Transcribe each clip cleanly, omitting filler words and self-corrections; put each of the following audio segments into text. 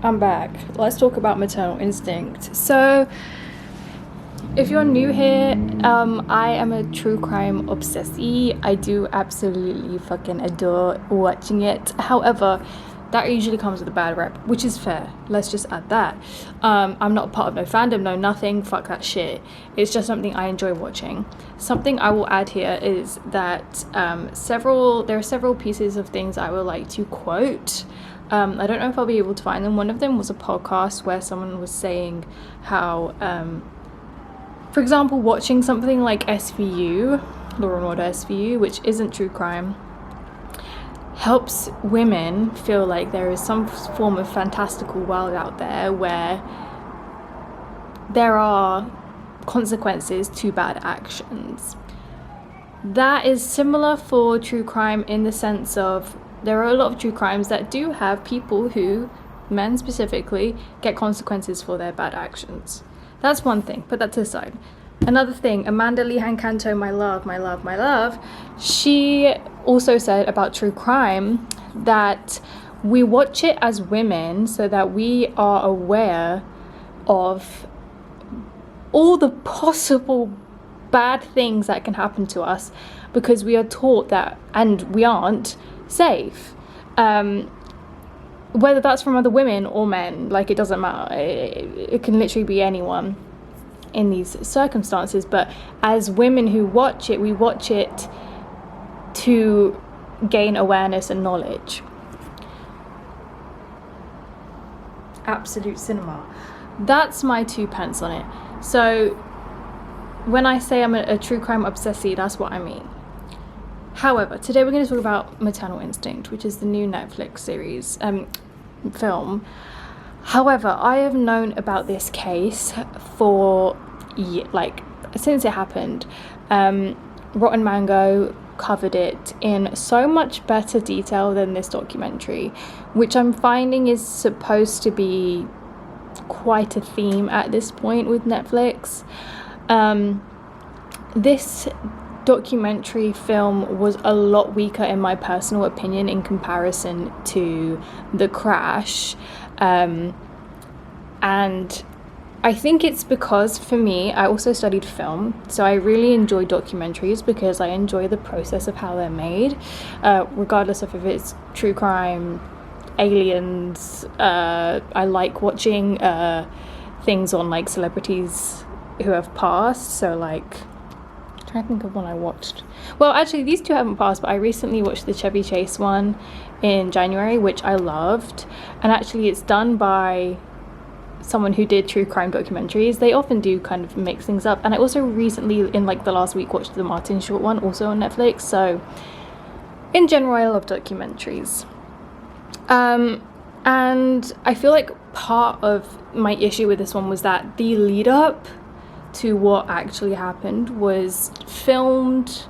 I'm back. Let's talk about maternal instinct. So, if you're new here, I am a true crime obsessee. I do absolutely fucking adore watching it. However, that usually comes with a bad rep, which is fair. Let's just add that. I'm not a part of no fandom, no nothing. Fuck that shit. It's just something I enjoy watching. Something I will add here is that there are several pieces of things I would like to quote. I don't know if I'll be able to find them. One of them was a podcast where someone was saying how, for example, watching something like SVU, Law and Order SVU, which isn't true crime, helps women feel like there is some form of fantastical world out there where there are consequences to bad actions. That is similar for true crime in the sense of there are a lot of true crimes that do have people who, men specifically, get consequences for their bad actions. That's one thing, put that to the side. Another thing, Amanda Lehan Canto, my love, she also said about true crime that we watch it as women so that we are aware of all the possible bad things that can happen to us because we are taught that, and we aren't safe. Whether that's from other women or men, like, it doesn't matter. It can literally be anyone in these circumstances, but as women who watch it, we watch it to gain awareness and knowledge. Absolute cinema. That's my 2 pence on it. So when I say I'm a true crime obsessee, that's what I mean. However, today we're going to talk about Maternal Instinct, which is the new Netflix series, film. However, I have known about this case for, since it happened. Rotten Mango covered it in so much better detail than this documentary, which I'm finding is supposed to be quite a theme at this point with Netflix. This documentary film was a lot weaker in my personal opinion in comparison to The Crash, and I think it's because, for me, I also studied film, so I really enjoy documentaries because I enjoy the process of how they're made, regardless of if it's true crime, aliens. I like watching things on like celebrities who have passed, so like I'm trying to think of one I watched. Well, actually these two haven't passed, but I recently watched the Chevy Chase one in January, which I loved, and actually it's done by someone who did true crime documentaries. They often do kind of mix things up, and I also recently, in like the last week, watched the Martin Short one, also on Netflix. So in general, I love documentaries, and I feel like part of my issue with this one was that the lead up to what actually happened was filmed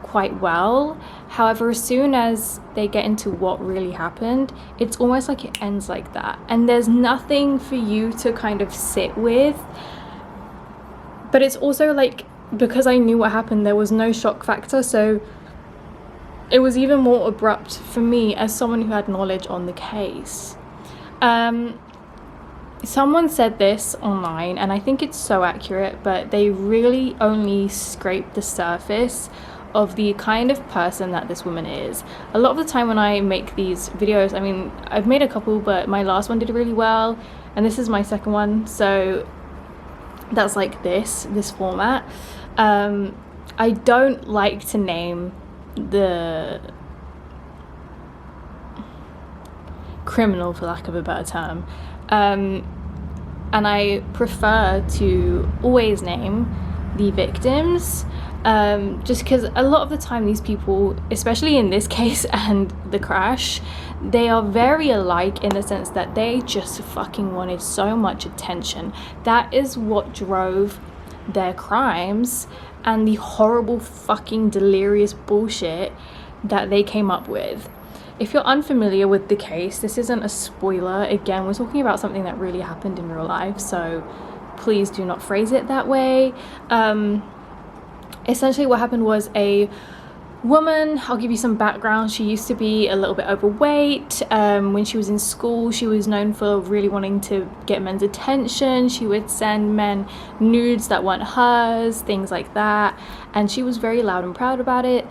quite well. However, as soon as they get into what really happened, it's almost like it ends like that, and there's nothing for you to kind of sit with. But it's also like, because I knew what happened, there was no shock factor, so it was even more abrupt for me as someone who had knowledge on the case. Someone said this online, and I think it's so accurate, but they really only scraped the surface of the kind of person that this woman is. A lot of the time when I make these videos, I mean, I've made a couple, but my last one did really well, and this is my second one, so that's like this format. I don't like to name the criminal, for lack of a better term, and I prefer to always name the victims, just because a lot of the time these people, especially in this case and The Crash, they are very alike in the sense that they just fucking wanted so much attention. That is what drove their crimes and the horrible fucking delirious bullshit that they came up with. If you're unfamiliar with the case, this isn't a spoiler. Again, we're talking about something that really happened in real life, so please do not phrase it that way. Essentially what happened was a woman, I'll give you some background. She used to be a little bit overweight. When she was in school, she was known for really wanting to get men's attention. She would send men nudes that weren't hers, things like that, and she was very loud and proud about it.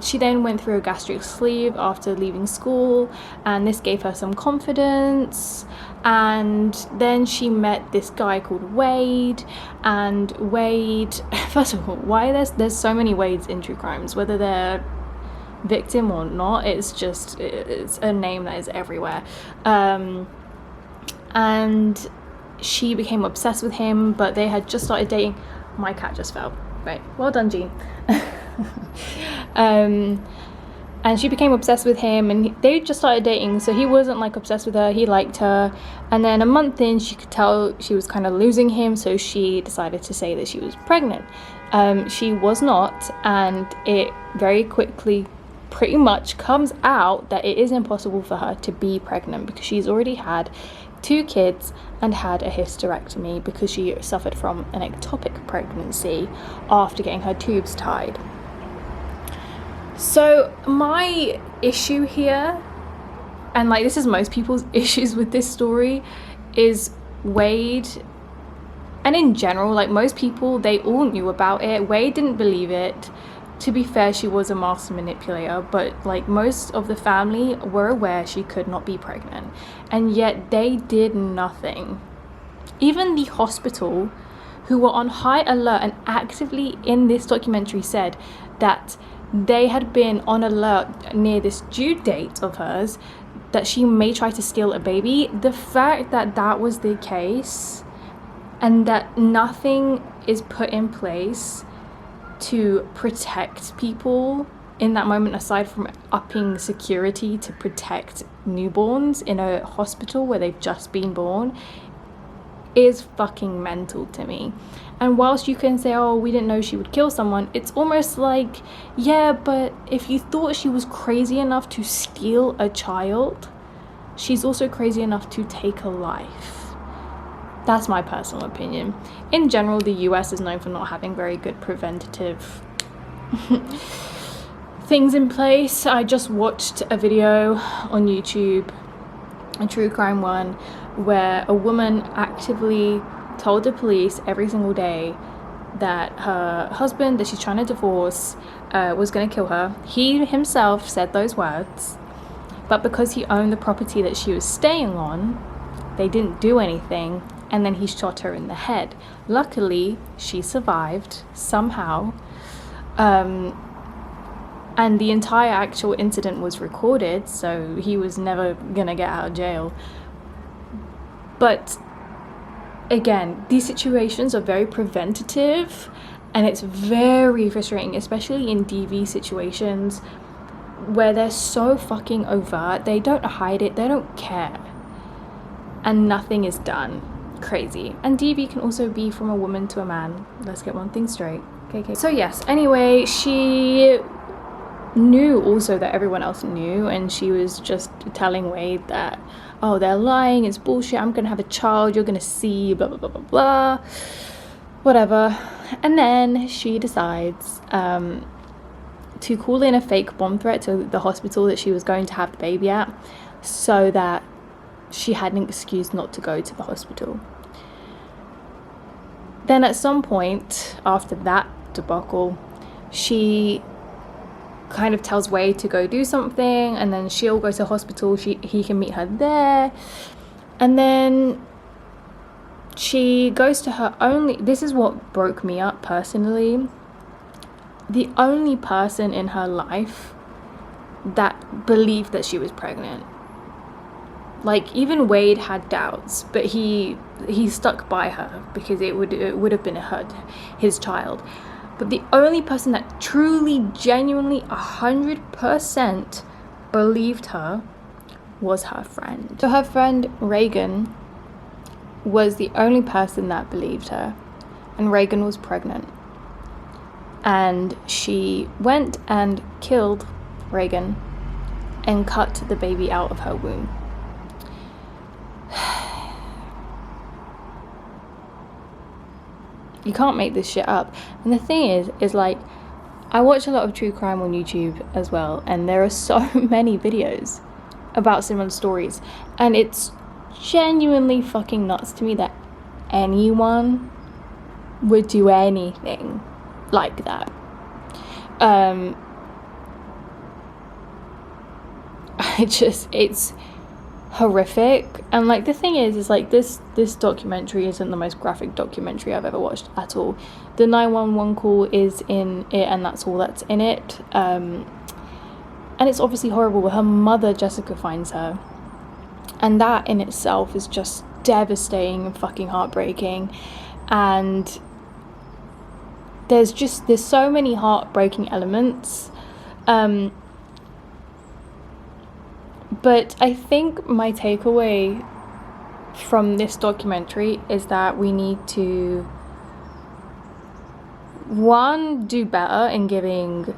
She then went through a gastric sleeve after leaving school, and this gave her some confidence. And then she met this guy called Wade, and Wade, first of all, why there's so many Wades in true crimes, whether they're victim or not, it's a name that is everywhere. And she became obsessed with him, but they had just started dating. My cat just fell. Right, well done, Jean. And she became obsessed with him, and they just started dating, so he wasn't like obsessed with her, he liked her. And then a month in, she could tell she was kind of losing him, so she decided to say that she was pregnant. She was not, and it very quickly pretty much comes out that it is impossible for her to be pregnant, because she's already had 2 kids and had a hysterectomy because she suffered from an ectopic pregnancy after getting her tubes tied. So my issue here, and like this is most people's issues with this story, is Wade, and in general, like most people, they all knew about it. Wade didn't believe it. To be fair, she was a master manipulator, but like most of the family were aware she could not be pregnant, and yet they did nothing. Even the hospital, who were on high alert and actively in this documentary said that they had been on alert near this due date of hers that she may try to steal a baby. The fact that that was the case and that nothing is put in place to protect people in that moment, aside from upping security to protect newborns in a hospital where they've just been born, is fucking mental to me. And whilst you can say, oh, we didn't know she would kill someone, it's almost like, yeah, but if you thought she was crazy enough to steal a child, she's also crazy enough to take a life. That's my personal opinion. In general, the US is known for not having very good preventative things in place. I just watched a video on YouTube, a true crime one, where a woman actively told the police every single day that her husband that she's trying to divorce was going to kill her. He himself said those words, but because he owned the property that she was staying on, they didn't do anything, and then he shot her in the head. Luckily, she survived somehow, and the entire actual incident was recorded, so he was never gonna get out of jail. But again, these situations are very preventative, and it's very frustrating, especially in DV situations where they're so fucking overt. They don't hide it, they don't care, and nothing is done. Crazy. And DV can also be from a woman to a man. Let's get one thing straight. Okay. So yes, anyway, she knew also that everyone else knew, and she was just telling Wade that, oh, they're lying, it's bullshit, I'm gonna have a child, you're gonna see, blah blah blah blah blah, whatever. And then she decides to call in a fake bomb threat to the hospital that she was going to have the baby at, so that she had an excuse not to go to the hospital. Then at some point after that debacle, she kind of tells Wade to go do something, and then she'll go to the hospital, he can meet her there. And then she goes to her only, this is what broke me up personally, the only person in her life that believed that she was pregnant. Like, even Wade had doubts, but he stuck by her because it would have been his child. But the only person that truly, genuinely, 100% believed her was her friend. So her friend Reagan was the only person that believed her, and Reagan was pregnant. And she went and killed Reagan and cut the baby out of her womb. You can't make this shit up. And the thing is like, I watch a lot of true crime on YouTube as well, and there are so many videos about similar stories, and it's genuinely fucking nuts to me that anyone would do anything like that. It's horrific. And like the thing is like this documentary isn't the most graphic documentary I've ever watched at all. The 911 call is in it, and that's all that's in it. And it's obviously horrible. Her mother, Jessica, finds her, and that in itself is just devastating and fucking heartbreaking. And there's so many heartbreaking elements. But I think my takeaway from this documentary is that we need to, one, do better in giving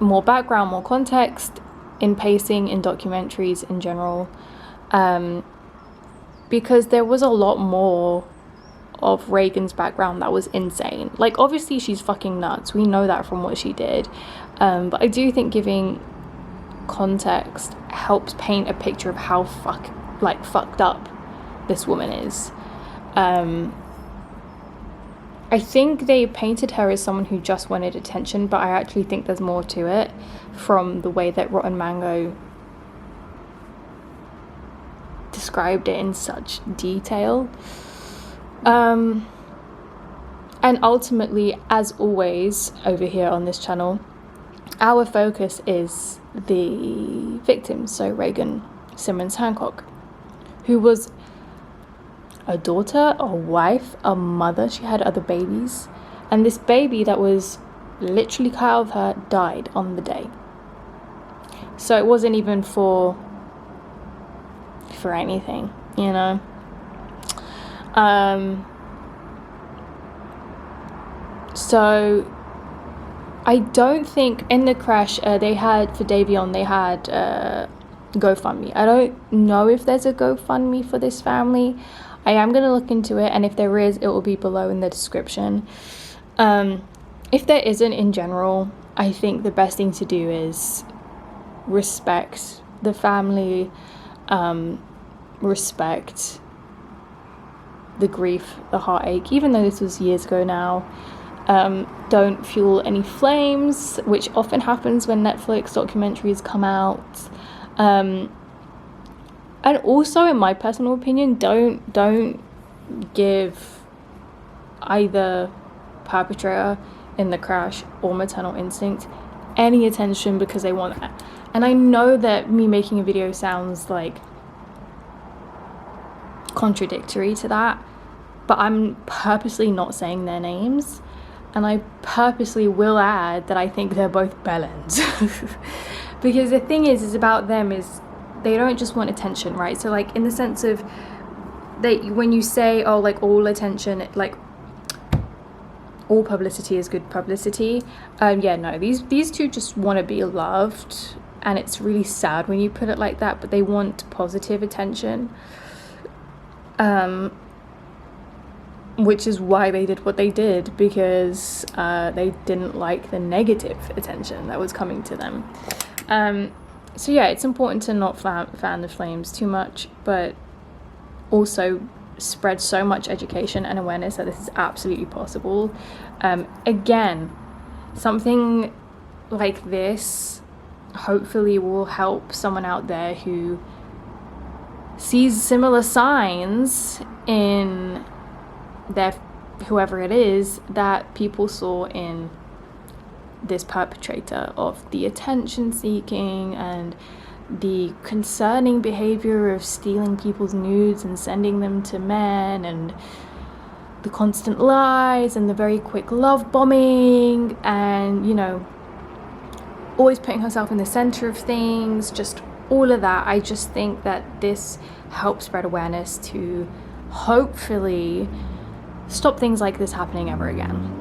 more background, more context in pacing in documentaries in general, because there was a lot more of Reagan's background that was insane. Like, obviously she's fucking nuts, we know that from what she did, but I do think giving context helps paint a picture of how fucked up this woman is. I think they painted her as someone who just wanted attention, but I actually think there's more to it from the way that Rotten Mango described it in such detail. And ultimately, as always over here on this channel, our focus is the victims, so Reagan Simmons Hancock, who was a daughter, a wife, a mother. She had other babies, and this baby that was literally cut out of her died on the day. So it wasn't even for anything, you know. So I don't think in the crash they had, for Davion, they had GoFundMe. I don't know if there's a GoFundMe for this family. I am going to look into it, and if there is, it will be below in the description. If there isn't, in general, I think the best thing to do is respect the family, respect the grief, the heartache, even though this was years ago now. Don't fuel any flames, which often happens when Netflix documentaries come out. And also, in my personal opinion, don't give either perpetrator in the crash or maternal instinct any attention because they want that. And I know that me making a video sounds like contradictory to that, but I'm purposely not saying their names, and I purposely will add that I think they're both bellends. Because the thing is about them is they don't just want attention, right? So like in the sense of when you say, oh, like all attention, like all publicity is good publicity, yeah, no, these two just want to be loved, and it's really sad when you put it like that, but they want positive attention, which is why they did what they did, because they didn't like the negative attention that was coming to them. So yeah, it's important to not fan the flames too much, but also spread so much education and awareness that this is absolutely possible. Again, something like this hopefully will help someone out there who sees similar signs in their whoever it is that people saw in this perpetrator of the attention seeking and the concerning behavior of stealing people's nudes and sending them to men, and the constant lies and the very quick love bombing, and, you know, always putting herself in the center of things, just all of that. I just think that this helps spread awareness to hopefully stop things like this happening ever again.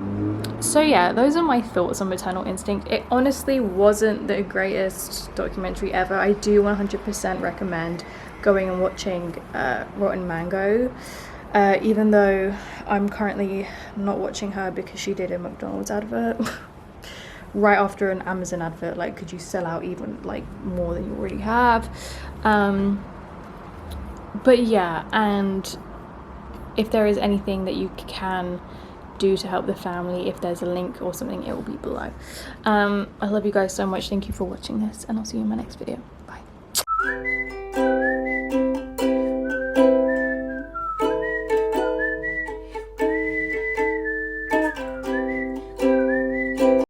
So yeah, those are my thoughts on Maternal Instinct. It honestly wasn't the greatest documentary ever. I do 100% recommend going and watching Rotten Mango, even though I'm currently not watching her because she did a McDonald's advert. right after an Amazon advert, like, could you sell out even like more than you already have? But yeah, and if there is anything that you can do to help the family, if there's a link or something, it will be below. I love you guys so much. Thank you for watching this, and I'll see you in my next video. Bye.